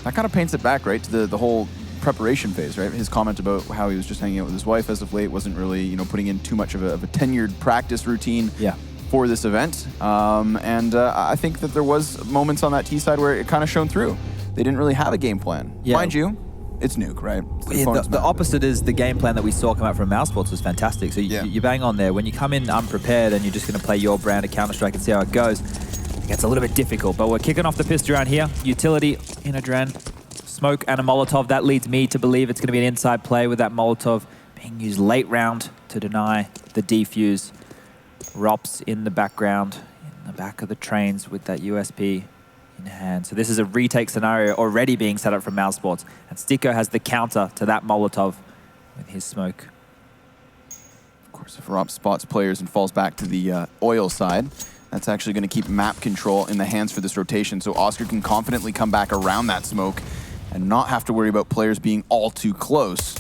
That kind of paints it back, right, to the whole preparation phase, right? His comment about how he was just hanging out with his wife as of late, wasn't really, you know, putting in too much of a tenured practice routine for this event. I think that there was moments on that T side where it kind of shone through. They didn't really have a game plan. Mind you, it's Nuke, right? The opposite is the game plan that we saw come out from Mousesports was fantastic. So you bang on there. When you come in unprepared and you're just going to play your brand of Counter-Strike and see how it goes, it gets a little bit difficult. But we're kicking off the pistol round here. Utility in a Dren. Smoke and a Molotov. That leads me to believe it's going to be an inside play with that Molotov being used late round to deny the defuse. Rops in the background, in the back of the trains with that USP in hand. So this is a retake scenario already being set up from Mousesports. And Sticko has the counter to that Molotov with his smoke. Of course, if Rops spots players and falls back to the oil side, that's actually going to keep map control in the hands for this rotation. So Oscar can confidently come back around that smoke and not have to worry about players being all too close.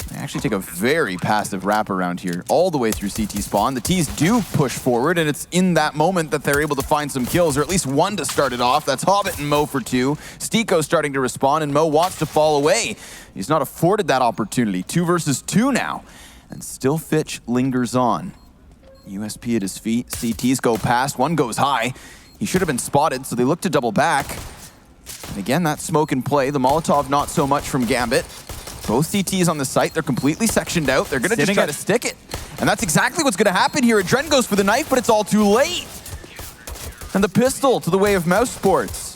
They actually take a very passive wraparound here, all the way through CT spawn. The T's do push forward, and it's in that moment that they're able to find some kills, or at least one to start it off. That's Hobbit and Mo for 2. Stiko starting to respond, and Mo wants to fall away. He's not afforded that opportunity. 2 versus 2 now. And still Fitch lingers on. USP at his feet. CTs go past. One goes high. He should have been spotted, so they look to double back. And again, that smoke in play. The Molotov not so much from Gambit. Both CTs on the site, they're completely sectioned out. They're gonna just try to stick it. And that's exactly what's gonna happen here. Dren goes for the knife, but it's all too late. And the pistol to the way of Mousesports.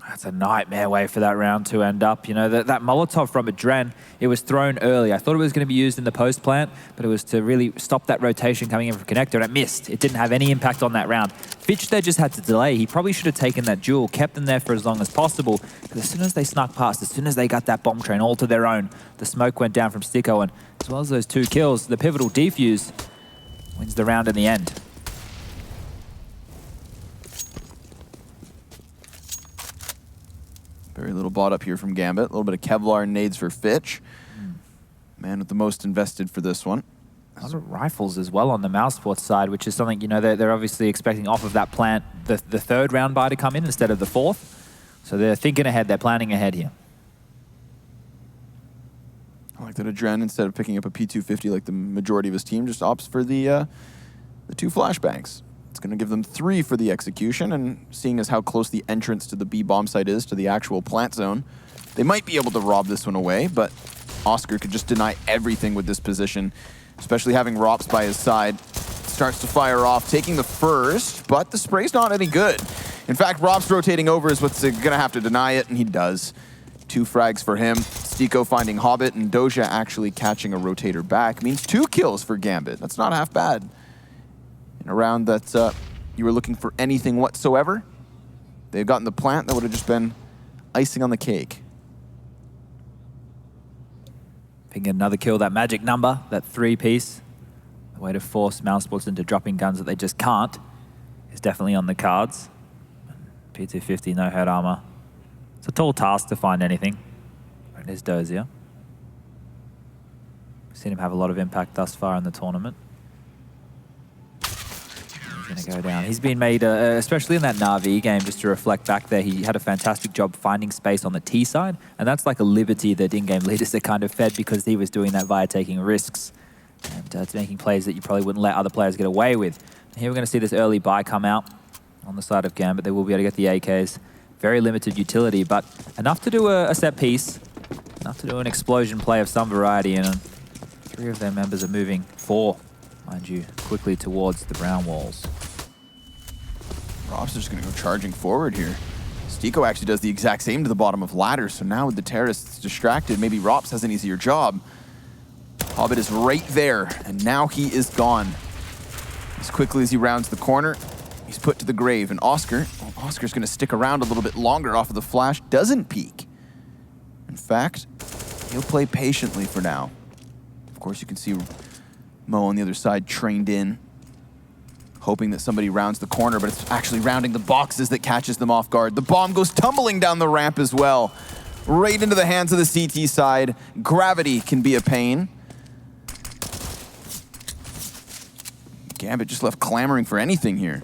That's a nightmare way for that round to end up. You know, that Molotov from Dren, it was thrown early. I thought it was going to be used in the post plant, but it was to really stop that rotation coming in from Connector, and it missed. It didn't have any impact on that round. Fitch there just had to delay. He probably should have taken that duel, kept them there for as long as possible, because as soon as they snuck past, as soon as they got that bomb train all to their own, the smoke went down from Sticko, and as well as those 2 kills, the pivotal defuse wins the round in the end. Very little bot up here from Gambit. A little bit of Kevlar and nades for Fitch. Man with the most invested for this one. A lot of rifles as well on the Mousesports side, which is something, you know, they're obviously expecting off of that plant the 3rd round buy to come in instead of the 4th. So they're thinking ahead, they're planning ahead here. I like that Dren, instead of picking up a P250 like the majority of his team, just opts for the 2 flashbangs. It's going to give them 3 for the execution, and seeing as how close the entrance to the B bomb site is to the actual plant zone, they might be able to rob this one away, but Oscar could just deny everything with this position, especially having Rops by his side. Starts to fire off, taking the first, but the spray's not any good. In fact, Rops rotating over is what's going to have to deny it, and he does. 2 frags for him. Stiko finding Hobbit, and Doja actually catching a rotator back. Means 2 kills for Gambit. That's not half bad. In a round that you were looking for anything whatsoever, they've gotten the plant, that would have just been icing on the cake. Picking another kill, that magic number, that 3-piece. The way to force Mousesports into dropping guns that they just can't is definitely on the cards. P250, no head armor. It's a tall task to find anything. It is Dozier. We've seen him have a lot of impact thus far in the tournament. He's going to go down. He's been made, especially in that Na'Vi game, just to reflect back there, he had a fantastic job finding space on the T side, and that's like a liberty that in-game leaders are kind of fed, because he was doing that via taking risks and it's making plays that you probably wouldn't let other players get away with. And here we're going to see this early buy come out on the side of Gambit. They will be able to get the AKs. Very limited utility, but enough to do a set piece, enough to do an explosion play of some variety, and 3 of their members are moving, 4, mind you, quickly towards the brown walls. Rops are just going to go charging forward here. Stiko actually does the exact same to the bottom of ladder, so now with the terrorists distracted, maybe Rops has an easier job. Hobbit is right there, and now he is gone. As quickly as he rounds the corner, he's put to the grave, and Oscar's going to stick around a little bit longer off of the flash, doesn't peek. In fact, he'll play patiently for now. Of course, you can see Mo on the other side trained in, hoping that somebody rounds the corner, but it's actually rounding the boxes that catches them off guard. The bomb goes tumbling down the ramp as well, right into the hands of the CT side. Gravity can be a pain. Gambit just left clamoring for anything here.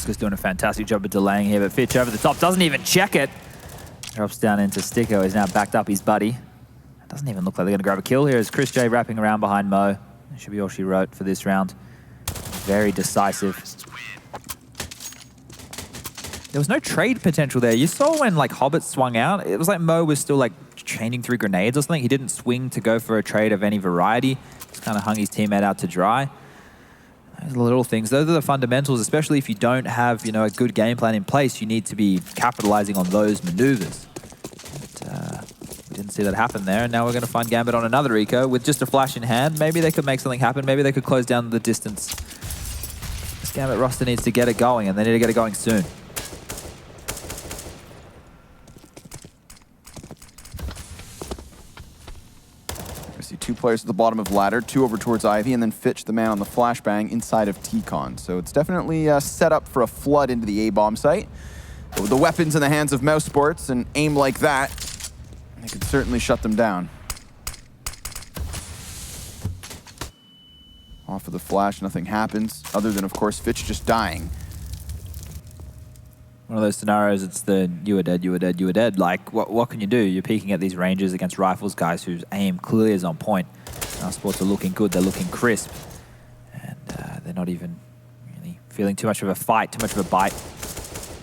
Oscar's doing a fantastic job of delaying here, but Fitch over the top doesn't even check it. Drops down into Sticko. He's now backed up his buddy. It doesn't even look like they're going to grab a kill here as Chris J wrapping around behind Mo. That should be all she wrote for this round. Very decisive. There was no trade potential there. You saw when like Hobbit swung out, it was like Mo was still like chaining through grenades or something. He didn't swing to go for a trade of any variety. Just kind of hung his teammate out to dry. Those little things. Those are the fundamentals, especially if you don't have, you know, a good game plan in place. You need to be capitalizing on those maneuvers. But, we didn't see that happen there, and now we're going to find Gambit on another eco with just a flash in hand. Maybe they could make something happen. Maybe they could close down the distance. This Gambit roster needs to get it going, and they need to get it going soon. See 2 players at the bottom of ladder, 2 over towards Ivy, and then Fitch, the man on the flashbang, inside of T-Con. So it's definitely set up for a flood into the A-bomb site. But with the weapons in the hands of Mousesports and aim like that, they could certainly shut them down. Off of the flash, nothing happens, other than, of course, Fitch just dying. One of those scenarios, it's the you are dead, you are dead, you are dead. Like, what can you do? You're peeking at these ranges against rifles, guys whose aim clearly is on point. Mousesports are looking good, they're looking crisp. And they're not even really feeling too much of a fight, too much of a bite.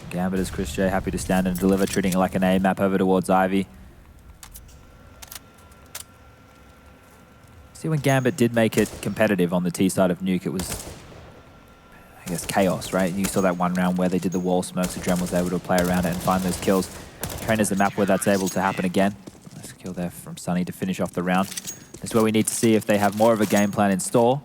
Gambit is Chris J, happy to stand and deliver, treating it like an A map over towards Ivy. See, when Gambit did make it competitive on the T side of Nuke, it was, I guess, chaos, right? You saw that one round where they did the wall smoke, so Drem was able to play around it and find those kills. Trainer's the map where that's able to happen again. Nice kill there from Sunny to finish off the round. That's where we need to see if they have more of a game plan in store.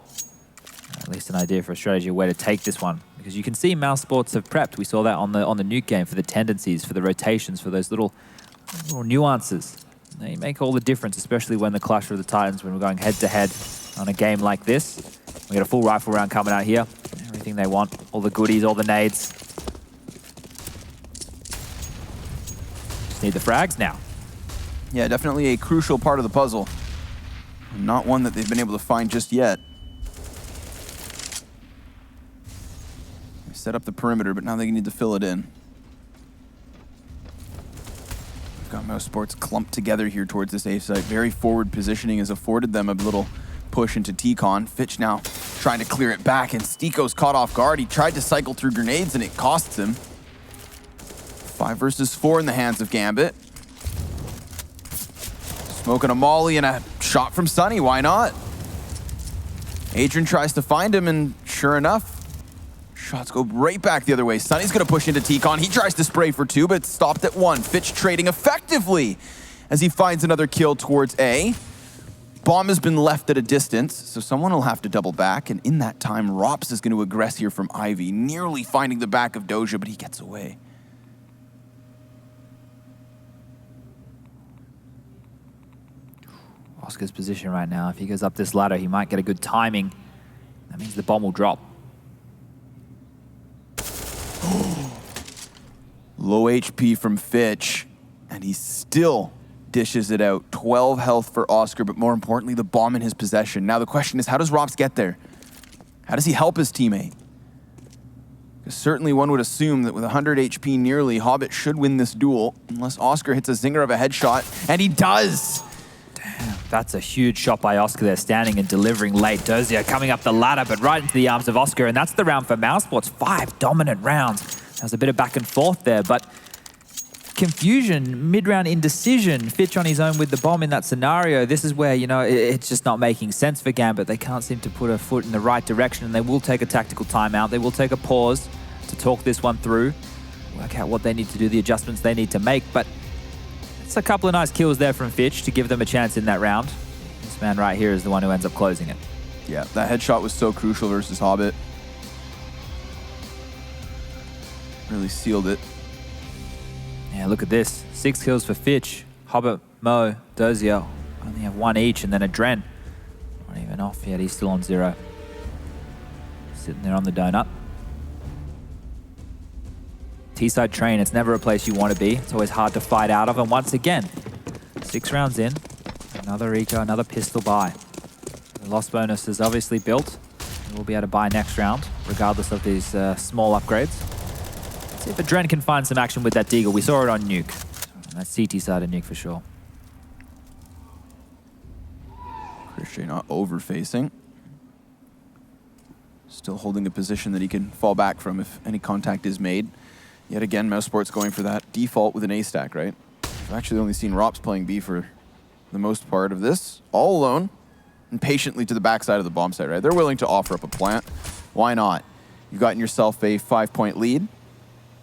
At least an idea for a strategy of where to take this one. Because you can see Mousesports have prepped. We saw that on the Nuke game for the tendencies, for the rotations, for those little nuances. They make all the difference, especially when the Clash of the Titans, when we're going head-to-head on a game like this. We got a full rifle round coming out here. Everything they want, all the goodies, all the nades. Just need the frags now. Yeah, definitely a crucial part of the puzzle. Not one that they've been able to find just yet. They set up the perimeter, but now they need to fill it in. We've got Mousesports clumped together here towards this A site. Very forward positioning has afforded them a little push into T-Con. Fitch now trying to clear it back, and Stiko's caught off guard. He tried to cycle through grenades, and it costs him. 5 versus 4 in the hands of Gambit. Smoking a molly and a shot from Sunny, why not? Adrian tries to find him, and sure enough, shots go right back the other way. Sunny's gonna push into T-Con. He tries to spray for 2, but it's stopped at 1. Fitch trading effectively as he finds another kill towards A. Bomb has been left at a distance, so someone will have to double back, and in that time, Rops is going to aggress here from Ivy, nearly finding the back of Doja, but he gets away. Oscar's position right now, if he goes up this ladder, he might get a good timing. That means the bomb will drop. Low HP from Fitch, and he's still dishes it out. 12 health for Oscar, but more importantly, the bomb in his possession. Now the question is, how does Rops get there? How does he help his teammate? Because certainly one would assume that with 100 HP nearly, Hobbit should win this duel, unless Oscar hits a zinger of a headshot, and he does! Damn, that's a huge shot by Oscar there, standing and delivering late. Dozier coming up the ladder, but right into the arms of Oscar, and that's the round for Mousesports. 5 dominant rounds. There was a bit of back and forth there, but confusion, mid-round indecision, Fitch on his own with the bomb in that scenario. This is where, you know, it's just not making sense for Gambit. They can't seem to put a foot in the right direction, and they will take a tactical timeout. They will take a pause to talk this one through, work out what they need to do, the adjustments they need to make, but it's a couple of nice kills there from Fitch to give them a chance in that round. This man right here is the one who ends up closing it. Yeah, that headshot was so crucial versus Hobbit. Really sealed it. Yeah, look at this. 6 kills for Fitch. Hobbit, Mo, Dozier only have 1 each, and then a Dren. Not even off yet, he's still on 0. Sitting there on the donut. T-side train, it's never a place you want to be. It's always hard to fight out of, and once again, 6 rounds in, another eco, another pistol buy. The loss bonus is obviously built. We'll be able to buy next round, regardless of these small upgrades. See if Adren can find some action with that Deagle. We saw it on Nuke. That CT side of Nuke for sure. Christian not over-facing. Still holding a position that he can fall back from if any contact is made. Yet again, Mousesports going for that default with an A stack, right? I've actually only seen Rops playing B for the most part of this, all alone, and patiently to the backside of the bomb site, right? They're willing to offer up a plant. Why not? You've gotten yourself a 5-point lead.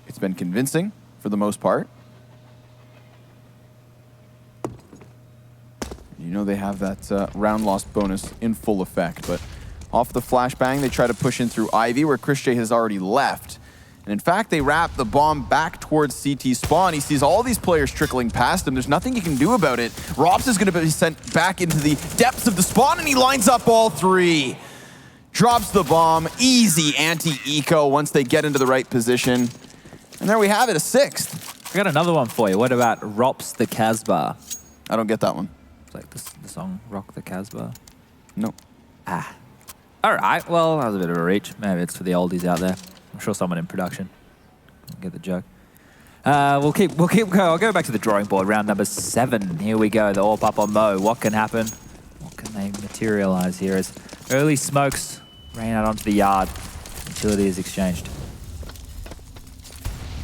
It's been convincing for the most part. You know they have that round loss bonus in full effect, but off the flashbang, they try to push in through Ivy, where Christian has already left. And in fact, they wrap the bomb back towards CT spawn. He sees all these players trickling past him. There's nothing he can do about it. Rops is going to be sent back into the depths of the spawn, and he lines up all three. Drops the bomb. Easy anti-eco once they get into the right position. And there we have it, a 6th. I got another one for you. What about Rops the Casbah? I don't get that one. It's like the song Rock the Casbah. No. Ah. All right, well, that was a bit of a reach. Maybe it's for the oldies out there. I'm sure someone in production will get the joke. We'll keep going. I'll go back to the drawing board. Round number 7. Here we go. The AWP up on Mo. What can happen? What can they materialize here as early smokes rain out onto the yard. Utility is exchanged. A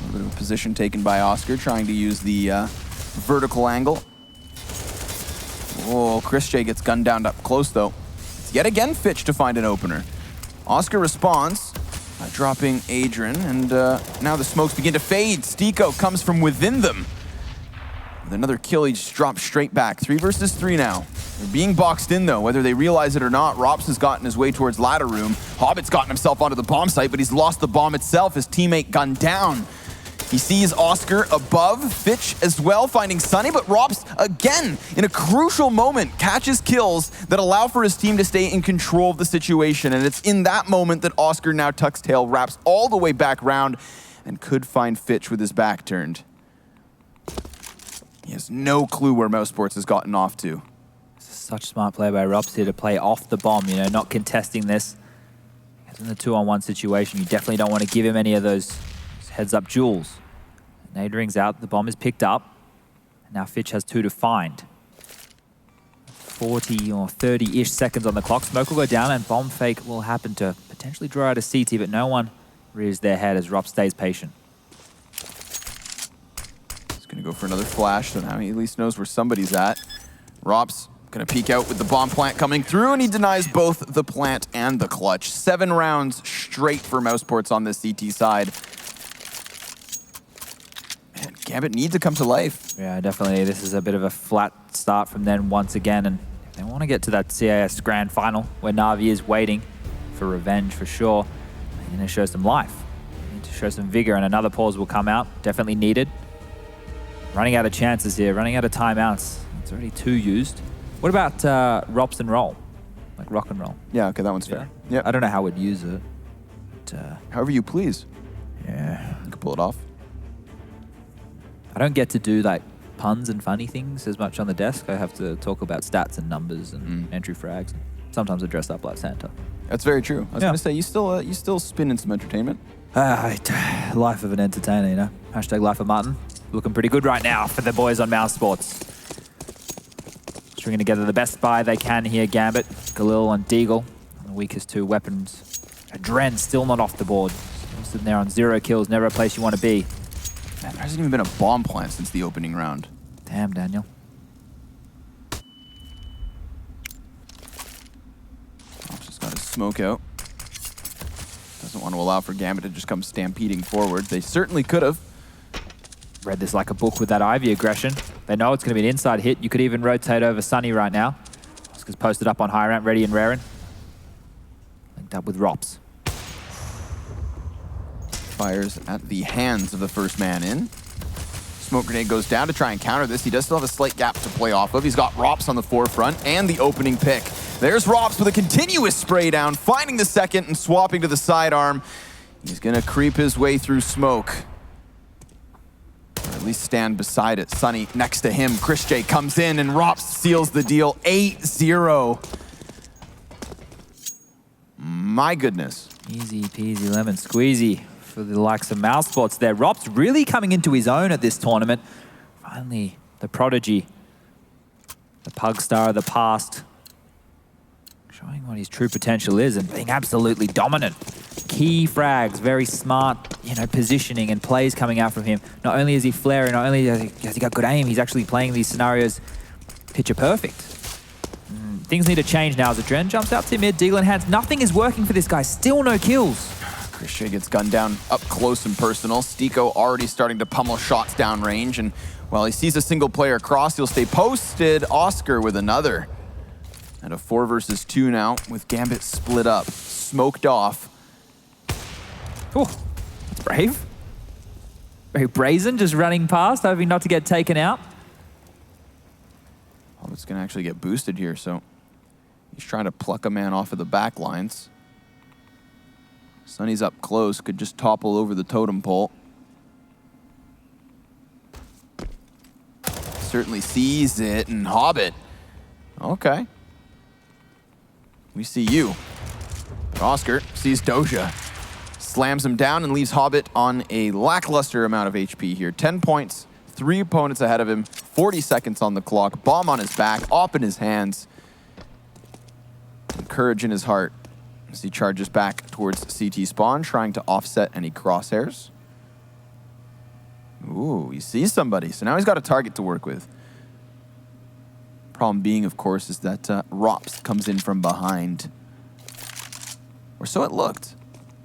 little bit of a position taken by Oscar, trying to use the vertical angle. Oh, Chris J gets gunned down up close, though. It's yet again Fitch to find an opener. Oscar responds by dropping Adrian, and now the smokes begin to fade. Stiko comes from within them. With another kill, he just drops straight back. 3 versus 3 now. They're being boxed in, though, whether they realize it or not. Rops has gotten his way towards ladder room. Hobbit's gotten himself onto the bomb site, but he's lost the bomb itself. His teammate gunned down. He sees Oscar above, Fitch as well, finding Sunny, but Rops, again, in a crucial moment, catches kills that allow for his team to stay in control of the situation. And it's in that moment that Oscar now tucks tail, wraps all the way back round, and could find Fitch with his back turned. He has no clue where Mousesports has gotten off to. Such smart play by Rops here to play off the bomb, you know, not contesting this. It's in the 2-on-1 situation. You definitely don't want to give him any of those heads-up jewels. Nade rings out, the bomb is picked up. And now Fitch has 2 to find. 40 or 30-ish seconds on the clock. Smoke will go down and bomb fake will happen to potentially draw out a CT, but no one rears their head as Rops stays patient. He's going to go for another flash, so now he at least knows where somebody's at. Rops going to peek out with the bomb plant coming through, and he denies both the plant and the clutch. 7 rounds straight for Mousesports on this CT side. Man, Gambit need to come to life. Yeah, definitely. This is a bit of a flat start from them once again, and if they want to get to that CIS Grand Final, where Na'Vi is waiting for revenge for sure, they need to show some life. They need to show some vigor, and another pause will come out. Definitely needed. Running out of chances here, running out of timeouts. It's already 2 used. What about Rops and Roll? Like rock and roll? Yeah, okay, that one's fair. Yeah. I don't know how we'd use it. But, however you please. Yeah. You can pull it off. I don't get to do like puns and funny things as much on the desk. I have to talk about stats and numbers and entry frags. Sometimes I dress up like Santa. That's very true. I was going to say, you still spin in some entertainment. Life of an entertainer, you know. Hashtag life of Martin. Looking pretty good right now for the boys on Mousesports. Stringing together the best buy they can here, Gambit. Galil and Deagle, the weakest 2 weapons. Adren still not off the board. Still sitting there on 0 kills, never a place you want to be. Man, there hasn't even been a bomb plant since the opening round. Damn, Daniel. Just got his smoke out. Doesn't want to allow for Gambit to just come stampeding forward. They certainly could have. Read this like a book with that Ivy aggression. They know it's going to be an inside hit. You could even rotate over Sunny right now. Oscar's posted up on high ramp, ready and raring. Linked up with Rops. Fires at the hands of the first man in. Smoke grenade goes down to try and counter this. He does still have a slight gap to play off of. He's got Rops on the forefront and the opening pick. There's Rops with a continuous spray down, finding the second and swapping to the sidearm. He's going to creep his way through smoke. Or at least stand beside it. Sunny next to him. Chris J comes in and Rops seals the deal. 8-0. My goodness. Easy peasy lemon squeezy for the likes of Mousesports there. Rob's really coming into his own at this tournament. Finally, the prodigy, the pug star of the past, showing what his true potential is and being absolutely dominant. Key frags, very smart, positioning and plays coming out from him. Not only is he flaring, not only has he got good aim, he's actually playing these scenarios picture perfect. Things need to change now as Adren jumps out to mid, Deagle in hands. Nothing is working for this guy, still no kills. Christian gets gunned down up close and personal. Stiko already starting to pummel shots downrange, and while he sees a single player across, he'll stay posted. Oscar with another. And a 4 versus 2 now with Gambit split up, smoked off. Oh, that's brave. Very brazen, just running past, hoping not to get taken out. Oh, it's gonna actually get boosted here, so he's trying to pluck a man off of the back lines. Sunny's up close, could just topple over the totem pole. Certainly sees it, and Hobbit. Okay. We see you. But Oscar sees Doja. Slams him down and leaves Hobbit on a lackluster amount of HP here. 10 points, 3 opponents ahead of him, 40 seconds on the clock, bomb on his back, op in his hands, and courage in his heart as he charges back towards CT spawn, trying to offset any crosshairs. Ooh, he sees somebody, so now he's got a target to work with. Problem being, of course, is that Rops comes in from behind. Or so it looked.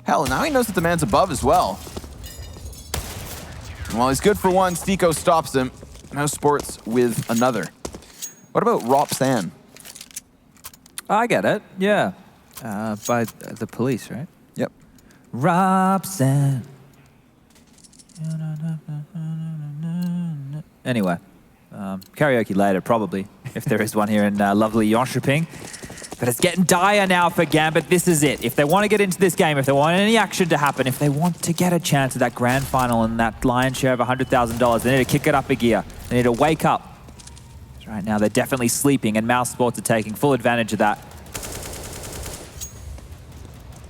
Hell, now he knows that the man's above as well. And while he's good for one, Stiko stops him. Mousesports with another. What about Ropsan? I get it, yeah. By the police, right? Yep. Robson. Anyway, karaoke later, probably, if there is one here in lovely Jönköping. But it's getting dire now for Gambit. This is it. If they want to get into this game, if they want any action to happen, if they want to get a chance at that grand final and that lion's share of $100,000, they need to kick it up a gear. They need to wake up. Right now, they're definitely sleeping, and Mousesports are taking full advantage of that.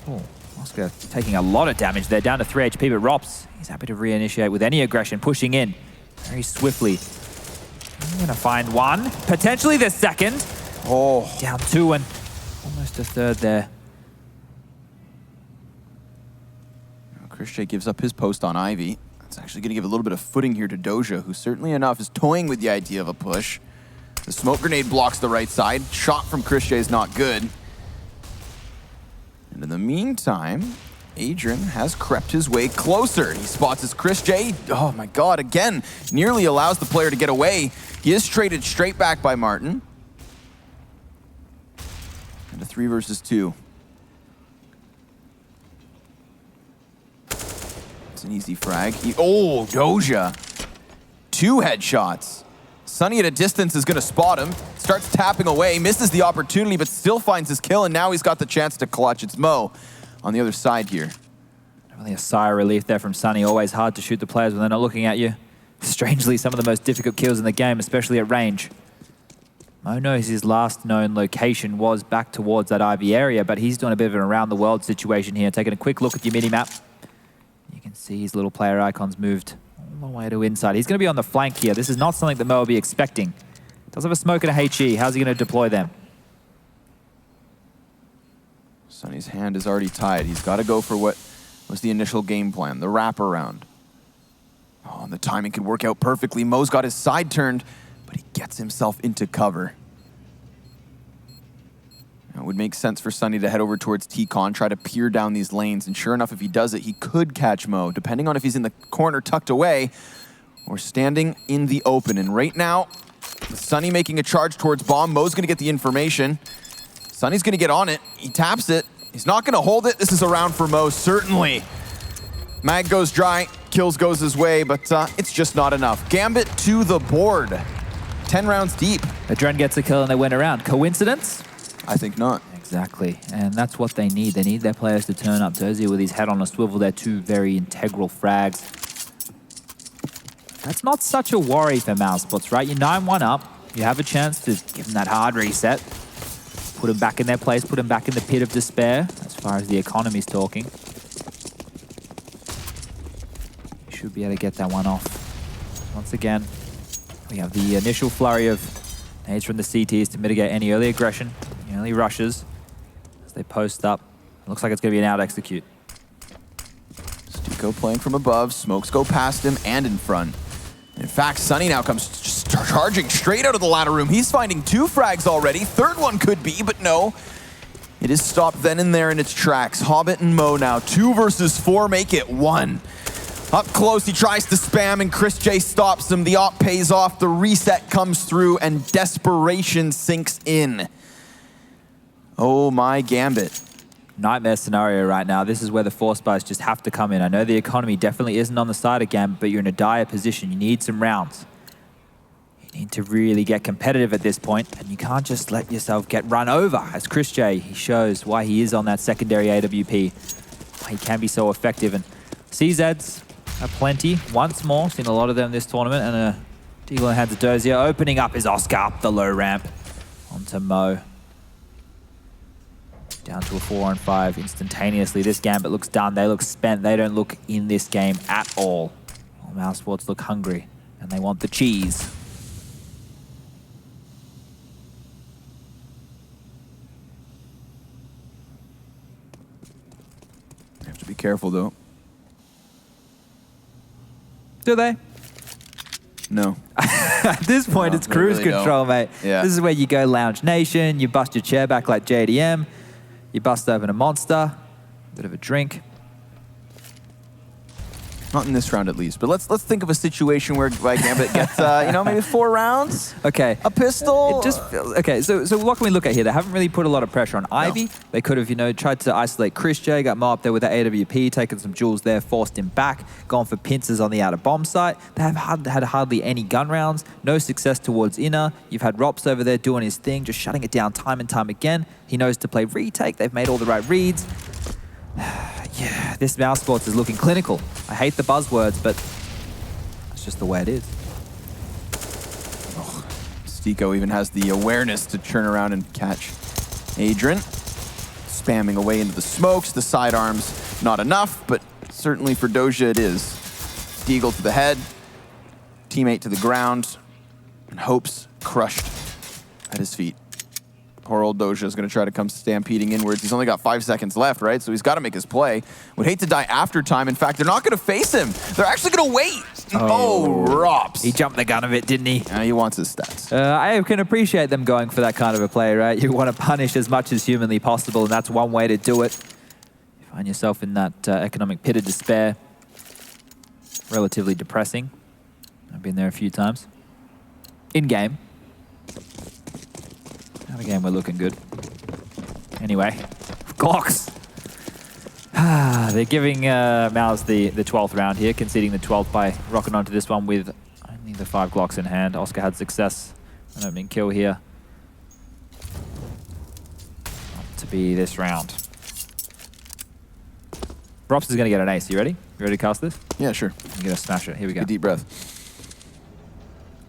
Oh, Oscar taking a lot of damage there, down to 3 HP, but Rops, he's happy to reinitiate with any aggression, pushing in very swiftly. I'm gonna find one, potentially the second. Oh. Down 2 and almost a third there. Christian gives up his post on Ivy. That's actually gonna give a little bit of footing here to Doja, who certainly enough is toying with the idea of a push. The smoke grenade blocks the right side. Shot from Christian is not good. And in the meantime, Adrian has crept his way closer. He spots his Christian. Oh my God, again, nearly allows the player to get away. He is traded straight back by Martin. And a 3 versus 2. It's an easy frag. Oh, Doja. 2 headshots. Sunny at a distance is gonna spot him. Starts tapping away, misses the opportunity, but still finds his kill, and now he's got the chance to clutch. It's Mo on the other side here. Really a sigh of relief there from Sunny. Always hard to shoot the players when they're not looking at you. Strangely, some of the most difficult kills in the game, especially at range. Mo knows his last known location was back towards that Ivy area, but he's doing a bit of an around-the-world situation here. Taking a quick look at your mini-map. You can see his little player icons moved all the way to inside. He's going to be on the flank here. This is not something that Mo will be expecting. Does have a smoke and a HE. How's he going to deploy them? Sunny's hand is already tied. He's got to go for what was the initial game plan, the wraparound. Oh, and the timing could work out perfectly. Mo's got his side turned, but he gets himself into cover. Now, it would make sense for Sunny to head over towards T-Con, try to peer down these lanes, and sure enough, if he does it, he could catch Mo, depending on if he's in the corner tucked away or standing in the open. And right now, with Sunny making a charge towards bomb, Mo's gonna get the information. Sunny's gonna get on it. He taps it. He's not gonna hold it. This is a round for Mo, certainly. Mag goes dry, kills goes his way, but it's just not enough. Gambit to the board. 10 rounds deep. Adren gets a kill and they win a round. Coincidence? I think not. Exactly, and that's what they need. They need their players to turn up. Dozier with his head on a swivel. They're 2 very integral frags. That's not such a worry for Mousesports, right? You're 9-1 up. You have a chance to give them that hard reset. Put them back in their place, put them back in the pit of despair, as far as the economy's talking. should be able to get that one off. Once again, we have the initial flurry of nades from the CTs to mitigate any early aggression, any early rushes as they post up. It looks like it's going to be an out-execute. Stico playing from above. Smokes go past him and in front. In fact, Sunny now comes just charging straight out of the ladder room. He's finding 2 frags already. Third one could be, but no. It is stopped then and there in its tracks. Hobbit and Mo now. 2 versus 4 make it 1. Up close, he tries to spam, and Chris J stops him. The op pays off, the reset comes through, and desperation sinks in. Oh my Gambit. Nightmare scenario right now. This is where the force buys just have to come in. I know the economy definitely isn't on the side of Gambit, but you're in a dire position. You need some rounds. You need to really get competitive at this point, and you can't just let yourself get run over. As Chris J, he shows why he is on that secondary AWP, why he can be so effective. And CZs are plenty. Once more, seen a lot of them this tournament, and a deagle in the hands of Dozier. Opening up is Oscar up the low ramp onto Mo. Down to a 4-on-5 instantaneously. This Gambit looks done. They look spent. They don't look in this game at all. Mousesports look hungry, and they want the cheese. You have to be careful, though. Do they? No. At this point, No, it's cruise really control, mate. Yeah. This is where you go Lounge Nation, you bust your chair back like JDM, you bust open a monster, a bit of a drink. Not in this round, at least. But let's think of a situation where Gambit gets, you know, maybe 4 rounds. Okay. A pistol. It just feels, okay, so what can we look at here? They haven't really put a lot of pressure on Ivy. No. They could have, you know, tried to isolate Chris J, got Mo up there with that AWP, taken some jewels there, forced him back, gone for pincers on the outer bomb site. They have had hardly any gun rounds, no success towards inner. You've had Rops over there doing his thing, just shutting it down time and time again. He knows to play retake. They've made all the right reads. Yeah, this Mousesports is looking clinical. I hate the buzzwords, but it's just the way it is. Oh, Stico even has the awareness to turn around and catch Adrian. Spamming away into the smokes, the sidearms, not enough, but certainly for Doja it is. Deagle to the head, teammate to the ground, and Hopes crushed at his feet. Poor old Doja is going to try to come stampeding inwards. He's only got 5 seconds left, right? So he's got to make his play. Would hate to die after time. In fact, they're not going to face him. They're actually going to wait. Oh, Rops. He jumped the gun a bit, didn't he? He wants his stats. I can appreciate them going for that kind of a play, right? You want to punish as much as humanly possible, and that's one way to do it. You find yourself in that economic pit of despair. Relatively depressing. I've been there a few times. In-game. Out of game, we're looking good. Anyway, Glocks. They're giving Mouse the 12th round here, conceding the 12th by rocking onto this one with only the 5 Glocks in hand. Oscar had success. An opening kill here. Not to be this round. Rops is going to get an ace. You ready? You ready to cast this? Yeah, sure. I'm going to smash it. Here we go. Take a deep breath.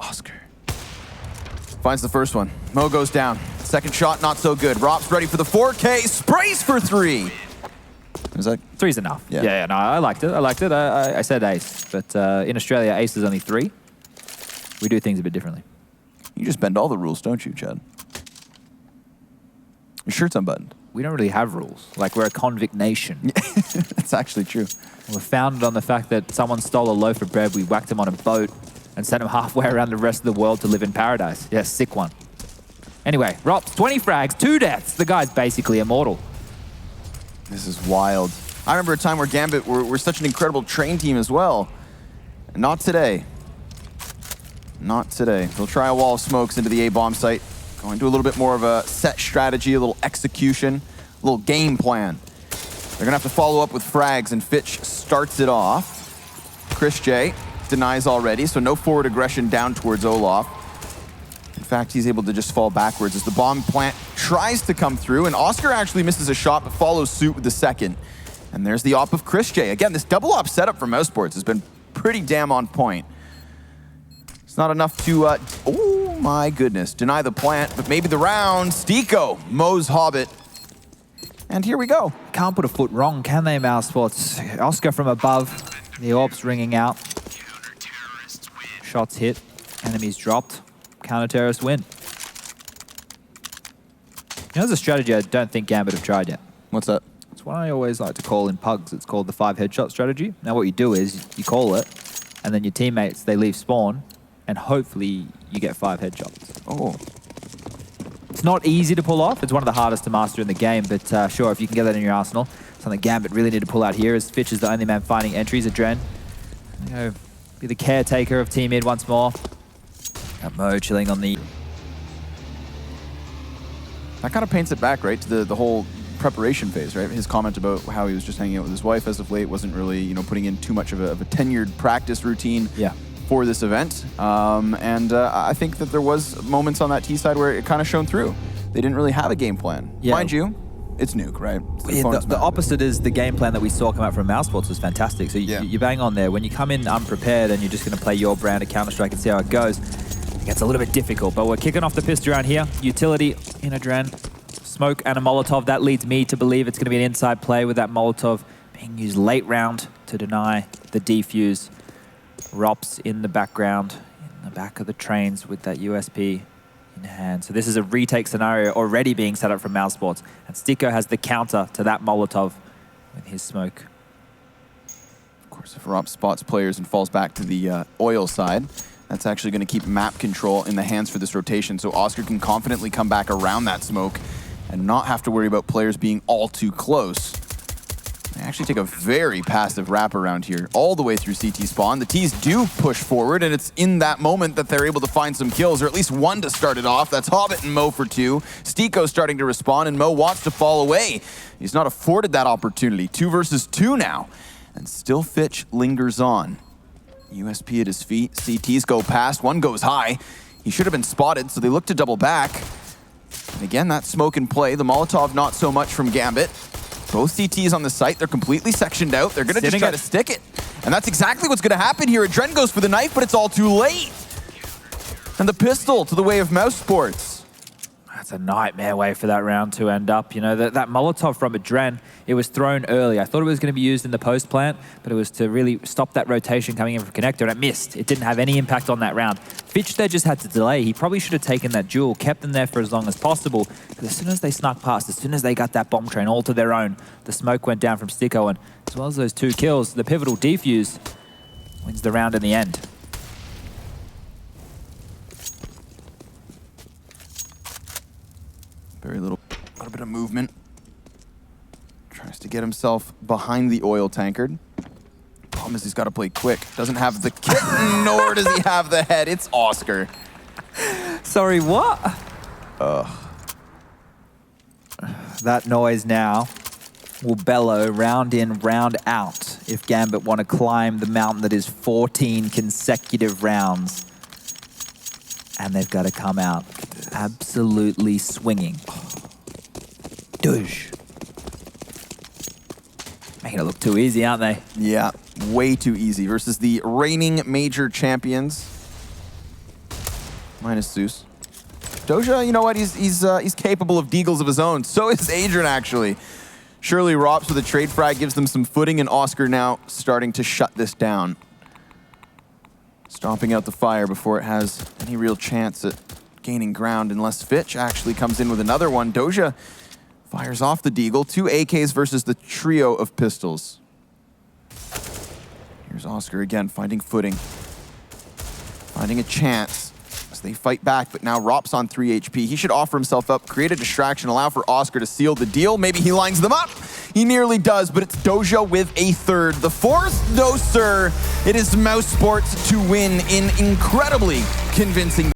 Oscar. Finds the first one. Mo goes down. Second shot, not so good. Rops ready for the 4K. Sprays for 3. Is that? 3's enough. Yeah. Yeah, no, I liked it. I said ace. But in Australia, ace is only 3. We do things a bit differently. You just bend all the rules, don't you, Chad? Your shirt's unbuttoned. We don't really have rules. Like, we're a convict nation. That's actually true. We're founded on the fact that someone stole a loaf of bread, we whacked him on a boat, and sent him halfway around the rest of the world to live in paradise. Yeah, sick one. Anyway, Rops, 20 frags, 2 deaths. The guy's basically immortal. This is wild. I remember a time where Gambit were such an incredible train team as well. Not today. Not today. They'll try a wall of smokes into the A-bomb site. Going to a little bit more of a set strategy, a little execution, a little game plan. They're going to have to follow up with frags, and Fitch starts it off. Chris J denies already, so no forward aggression down towards Olaf. In fact, he's able to just fall backwards as the bomb plant tries to come through, and Oscar actually misses a shot but follows suit with the second. And there's the op of Chris J. Again, this double op setup for Mousesports has been pretty damn on point. It's not enough to, oh my goodness, deny the plant, but maybe the round. Stico, Mo's Hobbit. And here we go. Can't put a foot wrong, can they, Mousesports? Oscar from above. The orb's ringing out. Shots hit. Enemies dropped. Counter-terrorists win. You know, there's a strategy I don't think Gambit have tried yet. What's that? It's one I always like to call in pugs. It's called the 5 headshot strategy. Now what you do is you call it, and then your teammates, they leave spawn, and hopefully you get 5 headshots. Oh. It's not easy to pull off. It's one of the hardest to master in the game, but sure, if you can get that in your arsenal. Something Gambit really need to pull out here is Fitch is the only man finding entries. Adren, you know, be the caretaker of Team Mid once more. Got Mo chilling on the... That kind of paints it back, right, to the whole preparation phase, right? His comment about how he was just hanging out with his wife as of late, wasn't really, you know, putting in too much of a tenured practice routine for this event. I think that there was moments on that T side where it kind of shone through. They didn't really have a game plan. Yeah. Mind you, it's Nuke, right? The opposite is the game plan that we saw come out from Mousesports was fantastic. So you bang on there. When you come in unprepared and you're just going to play your brand of Counter-Strike and see how it goes, it gets a little bit difficult. But we're kicking off the pistol around here. Utility in Adren. Smoke and a Molotov. That leads me to believe it's going to be an inside play with that Molotov being used late round to deny the defuse. Rops in the background, in the back of the trains with that USP in hand. So this is a retake scenario already being set up from Mousesports. And Sticko has the counter to that Molotov with his smoke. Of course, if Rops spots players and falls back to the oil side, that's actually going to keep map control in the hands for this rotation. So Oscar can confidently come back around that smoke and not have to worry about players being all too close. They actually take a very passive wraparound here, all the way through CT spawn. The Ts do push forward, and it's in that moment that they're able to find some kills, or at least one to start it off. That's Hobbit and Mo for 2. Stiko starting to respond, and Mo wants to fall away. He's not afforded that opportunity. 2 versus 2 now, and still Fitch lingers on. USP at his feet, CTs go past, one goes high. He should have been spotted, so they look to double back. And again, that smoke in play. The Molotov not so much from Gambit. Both CTs on the site, they're completely sectioned out. They're gonna just try to stick it. And that's exactly what's gonna happen here. Adren goes for the knife, but it's all too late. And the pistol to the way of Mousesports. That's a nightmare way for that round to end up. You know, that Molotov from Adren, it was thrown early. I thought it was going to be used in the post plant, but it was to really stop that rotation coming in from Connector, and it missed. It didn't have any impact on that round. Fitch there just had to delay. He probably should have taken that duel, kept them there for as long as possible, because as soon as they snuck past, as soon as they got that bomb train all to their own, the smoke went down from Sticko, and as well as those 2 kills, the pivotal defuse wins the round in the end. Very little bit of movement. Tries to get himself behind the oil tankard. Problem is he's got to play quick. Doesn't have the kit, nor does he have the head. It's Oscar. Sorry, what? That noise now will bellow round in, round out if Gambit want to climb the mountain that is 14 consecutive rounds. And they've got to come out absolutely swinging. Douche. Making it look too easy, aren't they? Yeah, way too easy versus the reigning major champions. Minus Zeus. Doja, you know what? He's capable of deagles of his own. So is Adrian, actually. Surely Rops with a trade frag gives them some footing, and Oscar now starting to shut this down. Stomping out the fire before it has any real chance at gaining ground, unless Fitch actually comes in with another one. Doja fires off the deagle. 2 AKs versus the trio of pistols. Here's Oscar again, finding footing. Finding a chance as they fight back, but now Rops on 3 HP. He should offer himself up, create a distraction, allow for Oscar to seal the deal. Maybe he lines them up. He nearly does, but it's Doja with a 3rd. The 4th, no sir. It is Mousesports to win in incredibly convincing